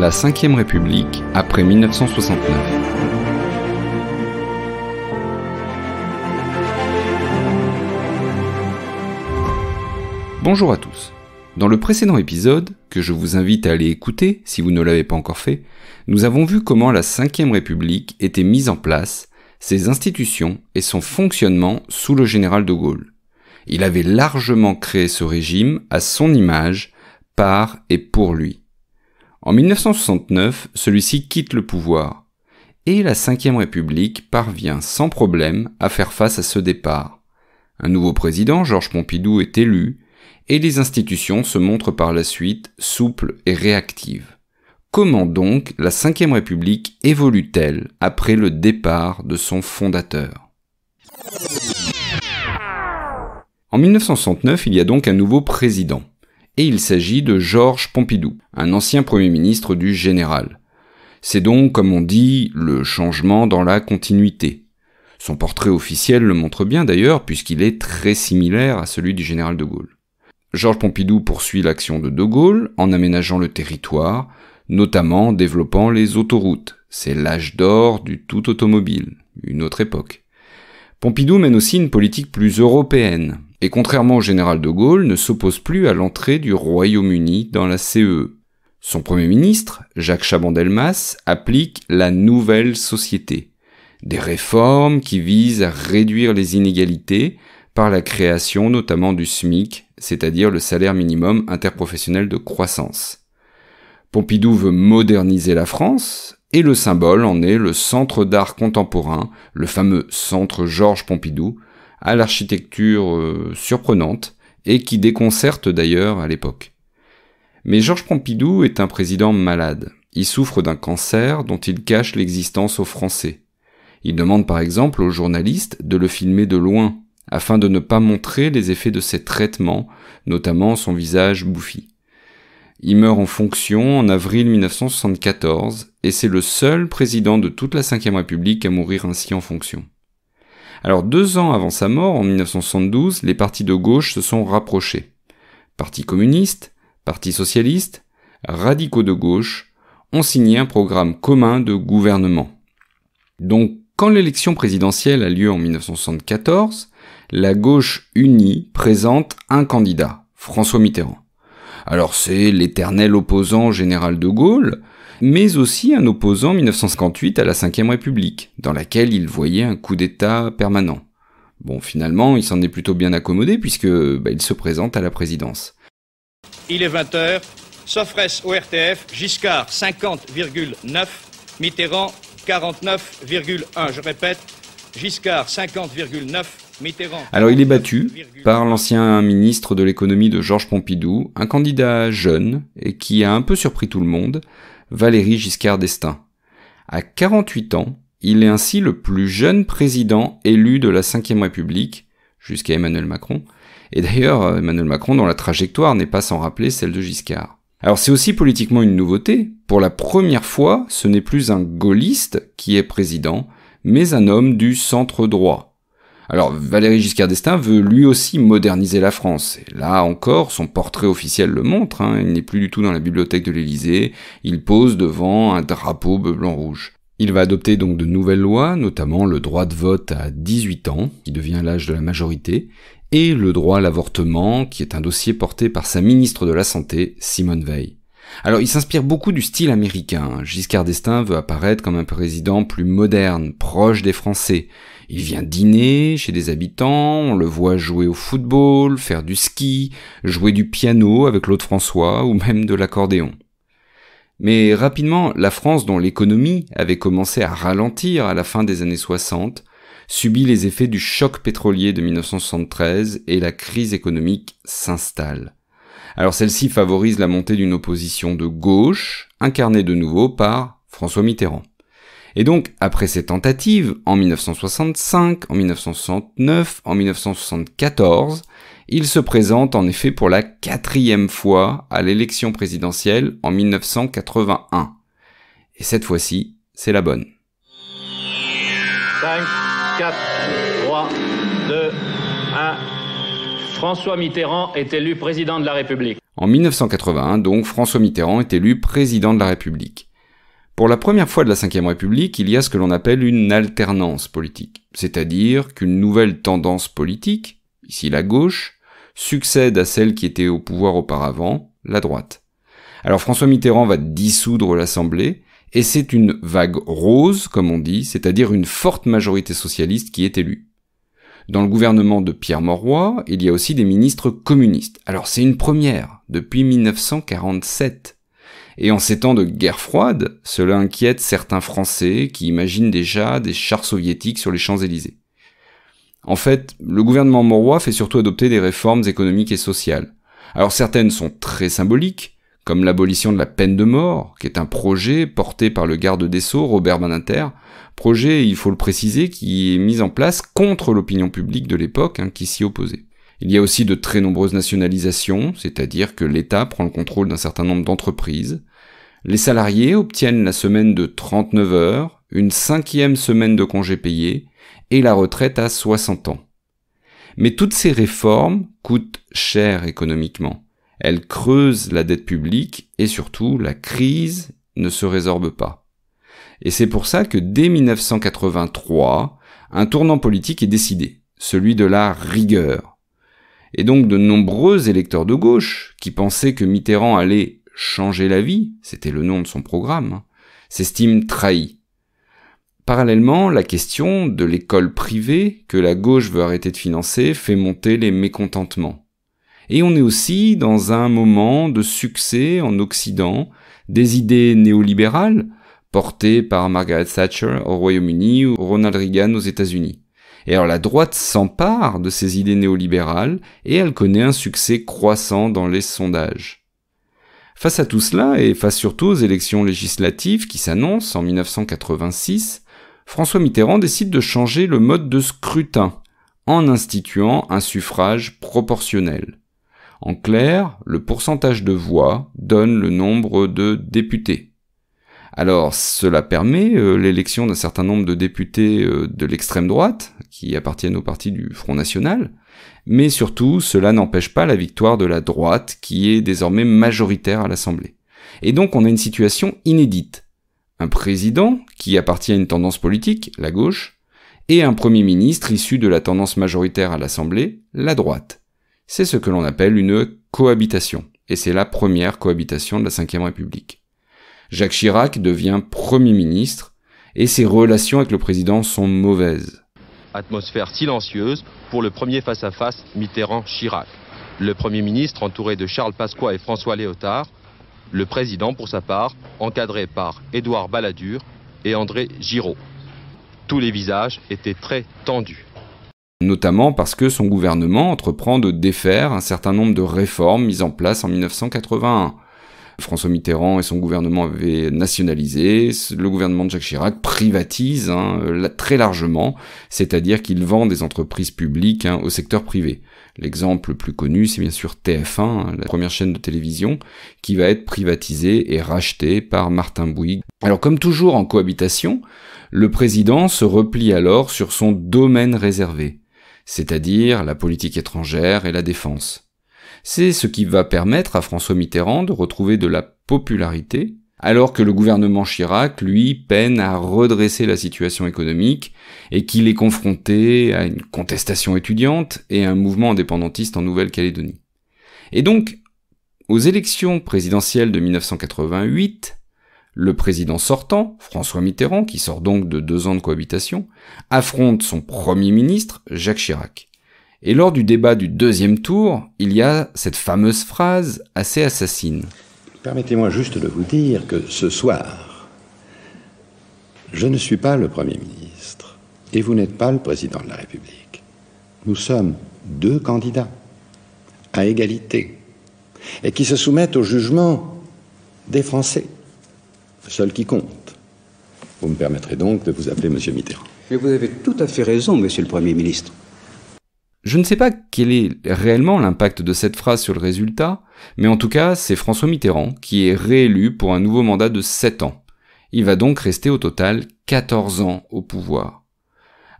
La Ve République après 1969. Bonjour à tous. Dans le précédent épisode, que je vous invite à aller écouter si vous ne l'avez pas encore fait, nous avons vu comment la Ve République était mise en place, ses institutions et son fonctionnement sous le général de Gaulle. Il avait largement créé ce régime à son image, par et pour lui. En 1969, celui-ci quitte le pouvoir, et la Ve République parvient sans problème à faire face à ce départ. Un nouveau président, Georges Pompidou, est élu, et les institutions se montrent par la suite souples et réactives. Comment donc la Ve République évolue-t-elle après le départ de son fondateur ? En 1969, il y a donc un nouveau président. Et il s'agit de Georges Pompidou, un ancien Premier ministre du Général. C'est donc, comme on dit, le changement dans la continuité. Son portrait officiel le montre bien d'ailleurs, puisqu'il est très similaire à celui du Général de Gaulle. Georges Pompidou poursuit l'action de De Gaulle en aménageant le territoire, notamment en développant les autoroutes. C'est l'âge d'or du tout automobile, une autre époque. Pompidou mène aussi une politique plus européenne, et contrairement au général de Gaulle, ne s'oppose plus à l'entrée du Royaume-Uni dans la CEE. Son Premier ministre, Jacques Chaban-Delmas, applique la nouvelle société. Des réformes qui visent à réduire les inégalités par la création notamment du SMIC, c'est-à-dire le salaire minimum interprofessionnel de croissance. Pompidou veut moderniser la France, et le symbole en est le Centre d'art contemporain, le fameux Centre Georges Pompidou, à l'architecture surprenante, et qui déconcerte d'ailleurs à l'époque. Mais Georges Pompidou est un président malade. Il souffre d'un cancer dont il cache l'existence aux Français. Il demande par exemple aux journalistes de le filmer de loin, afin de ne pas montrer les effets de ses traitements, notamment son visage bouffi. Il meurt en fonction en avril 1974, et c'est le seul président de toute la Ve République à mourir ainsi en fonction. Alors 2 ans avant sa mort, en 1972, les partis de gauche se sont rapprochés. Parti communiste, Parti socialiste, radicaux de gauche ont signé un programme commun de gouvernement. Donc, quand l'élection présidentielle a lieu en 1974, la gauche unie présente un candidat, François Mitterrand. Alors c'est l'éternel opposant au général de Gaulle, mais aussi un opposant en 1958 à la Ve République, dans laquelle il voyait un coup d'État permanent. Bon, finalement, il s'en est plutôt bien accommodé puisque il se présente à la présidence. Il est 20h, Sofrès au RTF, Giscard 50,9, Mitterrand 49,1. Je répète, Giscard 50,9, Mitterrand... Alors il est battu par l'ancien ministre de l'économie de Georges Pompidou, un candidat jeune et qui a un peu surpris tout le monde, Valéry Giscard d'Estaing. À 48 ans, il est ainsi le plus jeune président élu de la Ve République, jusqu'à Emmanuel Macron, et d'ailleurs Emmanuel Macron dont la trajectoire n'est pas sans rappeler celle de Giscard. Alors c'est aussi politiquement une nouveauté, pour la première fois, ce n'est plus un gaulliste qui est président, mais un homme du centre droit. Alors Valéry Giscard d'Estaing veut lui aussi moderniser la France. Et là encore, son portrait officiel le montre, il n'est plus du tout dans la bibliothèque de l'Élysée, il pose devant un drapeau bleu, blanc, rouge. Il va adopter donc de nouvelles lois, notamment le droit de vote à 18 ans, qui devient l'âge de la majorité, et le droit à l'avortement, qui est un dossier porté par sa ministre de la Santé, Simone Veil. Alors il s'inspire beaucoup du style américain. Giscard d'Estaing veut apparaître comme un président plus moderne, proche des Français. Il vient dîner chez des habitants, on le voit jouer au football, faire du ski, jouer du piano avec Claude François ou même de l'accordéon. Mais rapidement, la France, dont l'économie avait commencé à ralentir à la fin des années 60, subit les effets du choc pétrolier de 1973 et la crise économique s'installe. Alors celle-ci favorise la montée d'une opposition de gauche, incarnée de nouveau par François Mitterrand. Et donc, après ces tentatives, en 1965, en 1969, en 1974, il se présente en effet pour la 4e fois à l'élection présidentielle en 1981. Et cette fois-ci, c'est la bonne. 5, 4, 3, 2, 1... François Mitterrand est élu président de la République. En 1981, donc, François Mitterrand est élu président de la République. Pour la première fois de la Ve République, il y a ce que l'on appelle une alternance politique, c'est-à-dire qu'une nouvelle tendance politique, ici la gauche, succède à celle qui était au pouvoir auparavant, la droite. Alors François Mitterrand va dissoudre l'Assemblée, et c'est une vague rose, comme on dit, c'est-à-dire une forte majorité socialiste qui est élue. Dans le gouvernement de Pierre Mauroy, il y a aussi des ministres communistes. Alors c'est une première, depuis 1947. Et en ces temps de guerre froide, cela inquiète certains Français qui imaginent déjà des chars soviétiques sur les Champs-Élysées. En fait, le gouvernement Mauroy fait surtout adopter des réformes économiques et sociales. Alors certaines sont très symboliques, comme l'abolition de la peine de mort, qui est un projet porté par le garde des Sceaux, Robert Badinter, projet, il faut le préciser, qui est mis en place contre l'opinion publique de l'époque, qui s'y opposait. Il y a aussi de très nombreuses nationalisations, c'est-à-dire que l'État prend le contrôle d'un certain nombre d'entreprises. Les salariés obtiennent la semaine de 39 heures, une 5e semaine de congés payés, et la retraite à 60 ans. Mais toutes ces réformes coûtent cher économiquement. Elles creusent la dette publique et surtout la crise ne se résorbe pas. Et c'est pour ça que dès 1983, un tournant politique est décidé, celui de la rigueur. Et donc de nombreux électeurs de gauche, qui pensaient que Mitterrand allait changer la vie, c'était le nom de son programme, s'estiment trahis. Parallèlement, la question de l'école privée que la gauche veut arrêter de financer fait monter les mécontentements. Et on est aussi dans un moment de succès en Occident des idées néolibérales portées par Margaret Thatcher au Royaume-Uni ou Ronald Reagan aux États-Unis. Et alors la droite s'empare de ces idées néolibérales et elle connaît un succès croissant dans les sondages. Face à tout cela et face surtout aux élections législatives qui s'annoncent en 1986, François Mitterrand décide de changer le mode de scrutin en instituant un suffrage proportionnel. En clair, le pourcentage de voix donne le nombre de députés. Alors, cela permet l'élection d'un certain nombre de députés de l'extrême droite, qui appartiennent au parti du Front National, mais surtout, cela n'empêche pas la victoire de la droite, qui est désormais majoritaire à l'Assemblée. Et donc, on a une situation inédite. Un président, qui appartient à une tendance politique, la gauche, et un Premier ministre issu de la tendance majoritaire à l'Assemblée, la droite. C'est ce que l'on appelle une cohabitation, et c'est la première cohabitation de la Ve République. Jacques Chirac devient Premier ministre, et ses relations avec le président sont mauvaises. Atmosphère silencieuse pour le premier face-à-face Mitterrand-Chirac. Le Premier ministre entouré de Charles Pasqua et François Léotard, le président pour sa part encadré par Édouard Balladur et André Giraud. Tous les visages étaient très tendus. Notamment parce que son gouvernement entreprend de défaire un certain nombre de réformes mises en place en 1981. François Mitterrand et son gouvernement avaient nationalisé, le gouvernement de Jacques Chirac privatise très largement, c'est-à-dire qu'il vend des entreprises publiques au secteur privé. L'exemple le plus connu, c'est bien sûr TF1, la première chaîne de télévision, qui va être privatisée et rachetée par Martin Bouygues. Alors comme toujours en cohabitation, le président se replie alors sur son domaine réservé, c'est-à-dire la politique étrangère et la défense. C'est ce qui va permettre à François Mitterrand de retrouver de la popularité, alors que le gouvernement Chirac, lui, peine à redresser la situation économique et qu'il est confronté à une contestation étudiante et à un mouvement indépendantiste en Nouvelle-Calédonie. Et donc, aux élections présidentielles de 1988, le président sortant, François Mitterrand, qui sort donc de 2 ans de cohabitation, affronte son Premier ministre, Jacques Chirac. Et lors du débat du 2e tour, il y a cette fameuse phrase assez assassine. Permettez-moi juste de vous dire que ce soir, je ne suis pas le Premier ministre et vous n'êtes pas le Président de la République. Nous sommes 2 candidats à égalité et qui se soumettent au jugement des Français, seul qui compte. Vous me permettrez donc de vous appeler Monsieur Mitterrand. Mais vous avez tout à fait raison, Monsieur le Premier ministre. Je ne sais pas quel est réellement l'impact de cette phrase sur le résultat, mais en tout cas, c'est François Mitterrand qui est réélu pour un nouveau mandat de 7 ans. Il va donc rester au total 14 ans au pouvoir.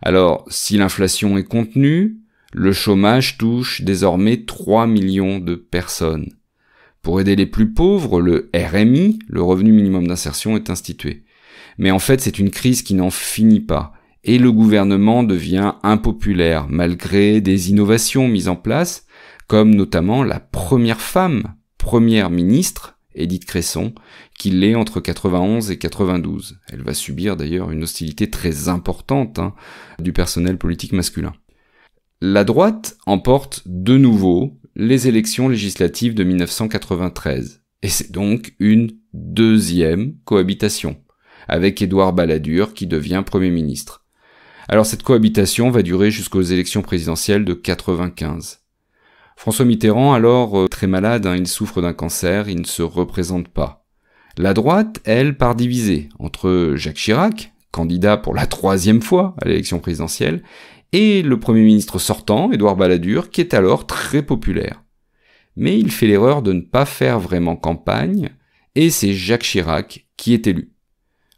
Alors, si l'inflation est contenue, Le chômage touche désormais 3 millions de personnes. Pour aider les plus pauvres, le RMI, le revenu minimum d'insertion, est institué. Mais en fait, c'est une crise qui n'en finit pas. Et le gouvernement devient impopulaire, malgré des innovations mises en place, comme notamment la première femme, première ministre, Édith Cresson, qui l'est entre 91 et 92. Elle va subir d'ailleurs une hostilité très importante du personnel politique masculin. La droite emporte de nouveau les élections législatives de 1993. Et c'est donc une deuxième cohabitation, avec Édouard Balladur qui devient Premier ministre. Alors cette cohabitation va durer jusqu'aux élections présidentielles de 95. François Mitterrand, alors très malade, il souffre d'un cancer, il ne se représente pas. La droite, elle, part divisée entre Jacques Chirac, candidat pour la 3e fois à l'élection présidentielle, et le Premier ministre sortant, Édouard Balladur, qui est alors très populaire. Mais il fait l'erreur de ne pas faire vraiment campagne, et c'est Jacques Chirac qui est élu.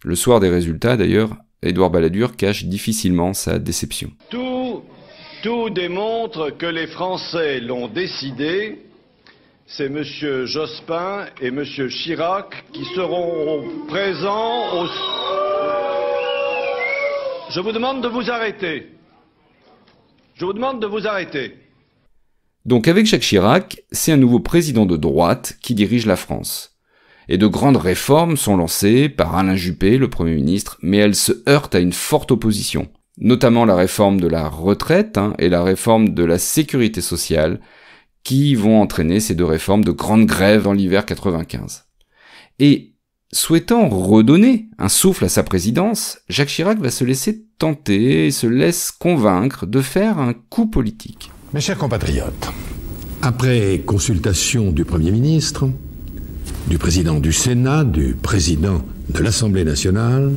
Le soir des résultats, d'ailleurs, Édouard Balladur cache difficilement sa déception. Tout démontre que les Français l'ont décidé. C'est M. Jospin et M. Chirac qui seront présents au... Je vous demande de vous arrêter. Je vous demande de vous arrêter. Donc avec Jacques Chirac, c'est un nouveau président de droite qui dirige la France. Et de grandes réformes sont lancées par Alain Juppé, le Premier ministre, mais elles se heurtent à une forte opposition. Notamment la réforme de la retraite et la réforme de la sécurité sociale, qui vont entraîner ces deux réformes de grandes grèves dans l'hiver 95. Et souhaitant redonner un souffle à sa présidence, Jacques Chirac va se laisser tenter et se laisse convaincre de faire un coup politique. Mes chers compatriotes, après consultation du Premier ministre, du président du Sénat, du président de l'Assemblée nationale,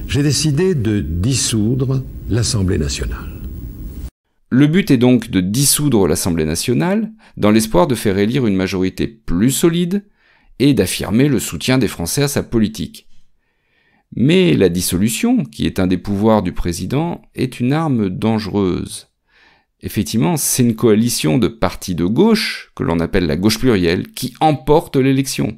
j'ai décidé de dissoudre l'Assemblée nationale. Le but est donc de dissoudre l'Assemblée nationale, dans l'espoir de faire élire une majorité plus solide et d'affirmer le soutien des Français à sa politique. Mais la dissolution, qui est un des pouvoirs du président, est une arme dangereuse. Effectivement, c'est une coalition de partis de gauche, que l'on appelle la gauche plurielle, qui emporte l'élection.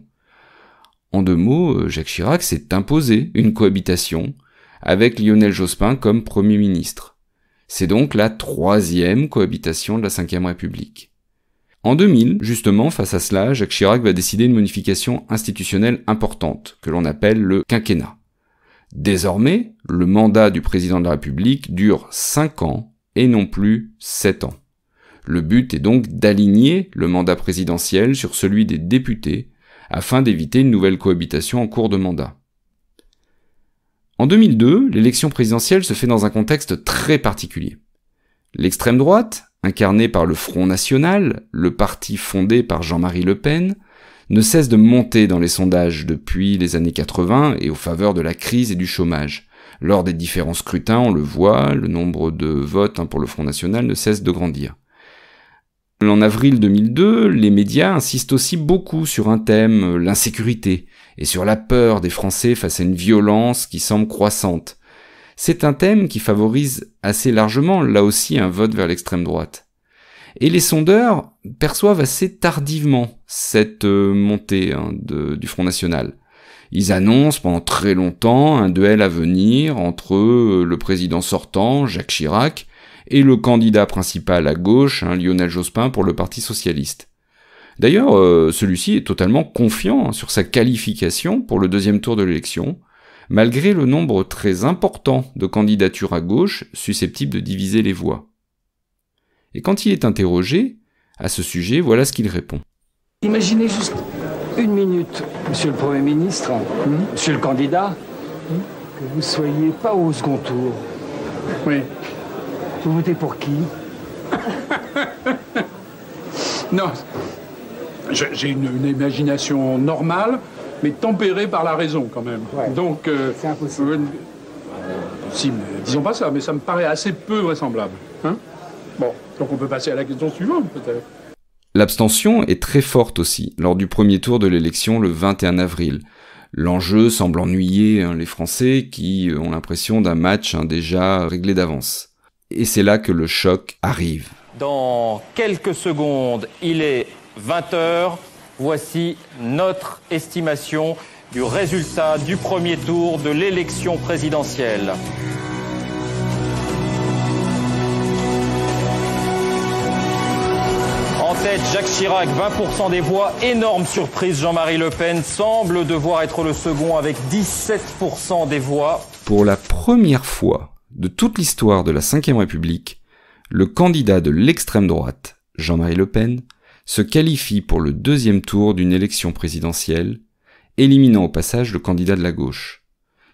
En 2 mots, Jacques Chirac s'est imposé une cohabitation avec Lionel Jospin comme Premier ministre. C'est donc la 3e cohabitation de la Ve République. En 2000, justement, face à cela, Jacques Chirac va décider une modification institutionnelle importante, que l'on appelle le quinquennat. Désormais, le mandat du président de la République dure 5 ans et non plus 7 ans. Le but est donc d'aligner le mandat présidentiel sur celui des députés, afin d'éviter une nouvelle cohabitation en cours de mandat. En 2002, l'élection présidentielle se fait dans un contexte très particulier. L'extrême droite, incarnée par le Front National, le parti fondé par Jean-Marie Le Pen, ne cesse de monter dans les sondages depuis les années 80 et aux faveurs de la crise et du chômage. Lors des différents scrutins, on le voit, le nombre de votes pour le Front National ne cesse de grandir. En avril 2002, les médias insistent aussi beaucoup sur un thème, l'insécurité, et sur la peur des Français face à une violence qui semble croissante. C'est un thème qui favorise assez largement, là aussi, un vote vers l'extrême droite. Et les sondeurs perçoivent assez tardivement cette montée du Front National. Ils annoncent pendant très longtemps un duel à venir entre le président sortant, Jacques Chirac, et le candidat principal à gauche, Lionel Jospin, pour le Parti socialiste. D'ailleurs, celui-ci est totalement confiant sur sa qualification pour le 2e tour de l'élection, malgré le nombre très important de candidatures à gauche susceptibles de diviser les voix. Et quand il est interrogé à ce sujet, voilà ce qu'il répond. Imaginez juste 1 minute, monsieur le Premier ministre, monsieur le candidat, que vous ne soyez pas au second tour. Oui. Vous votez pour qui? Non, j'ai une imagination normale, mais tempérée par la raison quand même. Ouais. Donc, c'est impossible. Si, mais disons pas ça, mais ça me paraît assez peu vraisemblable. Bon, donc on peut passer à la question suivante peut-être. L'abstention est très forte aussi, lors du premier tour de l'élection le 21 avril. L'enjeu semble ennuyer les Français qui ont l'impression d'un match déjà réglé d'avance. et c'est là que le choc arrive. Dans quelques secondes, il est 20h. Voici notre estimation du résultat du premier tour de l'élection présidentielle. En tête, Jacques Chirac, 20% des voix. Énorme surprise, Jean-Marie Le Pen semble devoir être le second avec 17% des voix. Pour la première fois de toute l'histoire de la Ve République, le candidat de l'extrême droite, Jean-Marie Le Pen, se qualifie pour le deuxième tour d'une élection présidentielle, éliminant au passage le candidat de la gauche.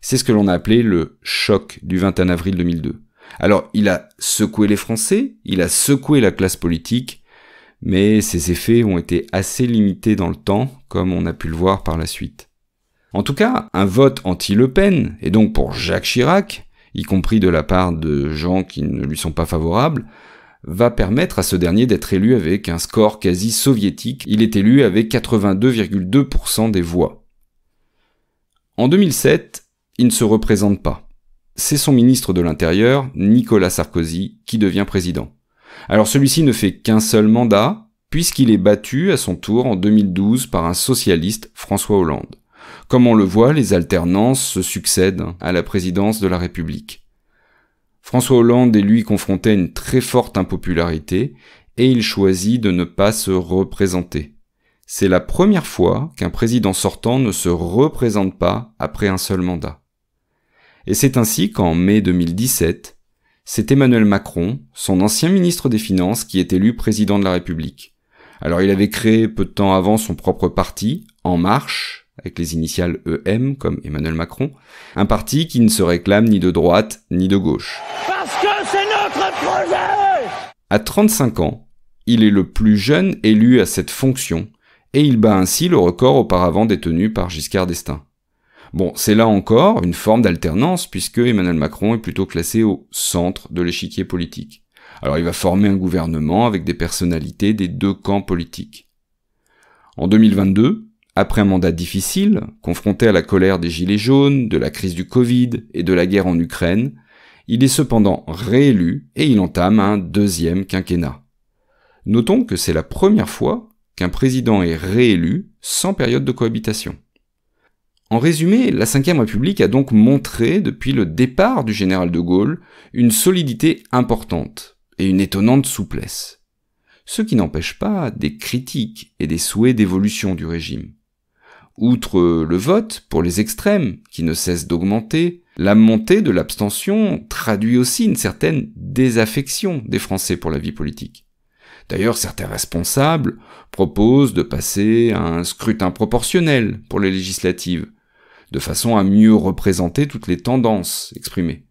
C'est ce que l'on a appelé le choc du 21 avril 2002. Alors, il a secoué les Français, il a secoué la classe politique, mais ses effets ont été assez limités dans le temps, comme on a pu le voir par la suite. En tout cas, un vote anti-Le Pen, et donc pour Jacques Chirac, y compris de la part de gens qui ne lui sont pas favorables, va permettre à ce dernier d'être élu avec un score quasi soviétique. Il est élu avec 82,2% des voix. En 2007, il ne se représente pas. C'est son ministre de l'Intérieur, Nicolas Sarkozy, qui devient président. Alors celui-ci ne fait qu'un seul mandat, puisqu'il est battu à son tour en 2012 par un socialiste, François Hollande. Comme on le voit, les alternances se succèdent à la présidence de la République. François Hollande est lui confronté à une très forte impopularité, et il choisit de ne pas se représenter. C'est la première fois qu'un président sortant ne se représente pas après un seul mandat. Et c'est ainsi qu'en mai 2017, c'est Emmanuel Macron, son ancien ministre des Finances, qui est élu président de la République. Alors il avait créé peu de temps avant son propre parti, En Marche, avec les initiales EM comme Emmanuel Macron, un parti qui ne se réclame ni de droite ni de gauche. Parce que c'est notre projet! À 35 ans, il est le plus jeune élu à cette fonction, et il bat ainsi le record auparavant détenu par Giscard d'Estaing. Bon, c'est là encore une forme d'alternance, puisque Emmanuel Macron est plutôt classé au centre de l'échiquier politique. Alors il va former un gouvernement avec des personnalités des deux camps politiques. En 2022, après un mandat difficile, confronté à la colère des Gilets jaunes, de la crise du Covid et de la guerre en Ukraine, il est cependant réélu et il entame un deuxième quinquennat. Notons que c'est la première fois qu'un président est réélu sans période de cohabitation. En résumé, la Ve République a donc montré, depuis le départ du général de Gaulle, une solidité importante et une étonnante souplesse. Ce qui n'empêche pas des critiques et des souhaits d'évolution du régime. Outre le vote pour les extrêmes, qui ne cesse d'augmenter, la montée de l'abstention traduit aussi une certaine désaffection des Français pour la vie politique. D'ailleurs, certains responsables proposent de passer à un scrutin proportionnel pour les législatives, de façon à mieux représenter toutes les tendances exprimées.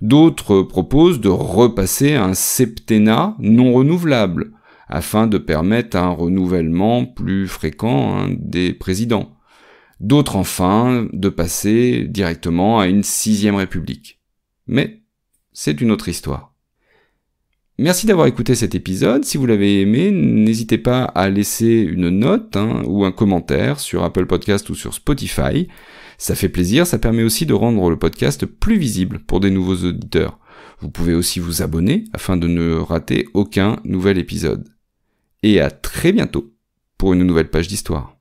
D'autres proposent de repasser à un septennat non renouvelable, afin de permettre un renouvellement plus fréquent des présidents. D'autres enfin de passer directement à une 6e République. Mais c'est une autre histoire. Merci d'avoir écouté cet épisode. Si vous l'avez aimé, n'hésitez pas à laisser une note ou un commentaire sur Apple Podcast ou sur Spotify. Ça fait plaisir, ça permet aussi de rendre le podcast plus visible pour des nouveaux auditeurs. Vous pouvez aussi vous abonner afin de ne rater aucun nouvel épisode. Et à très bientôt pour une nouvelle page d'histoire.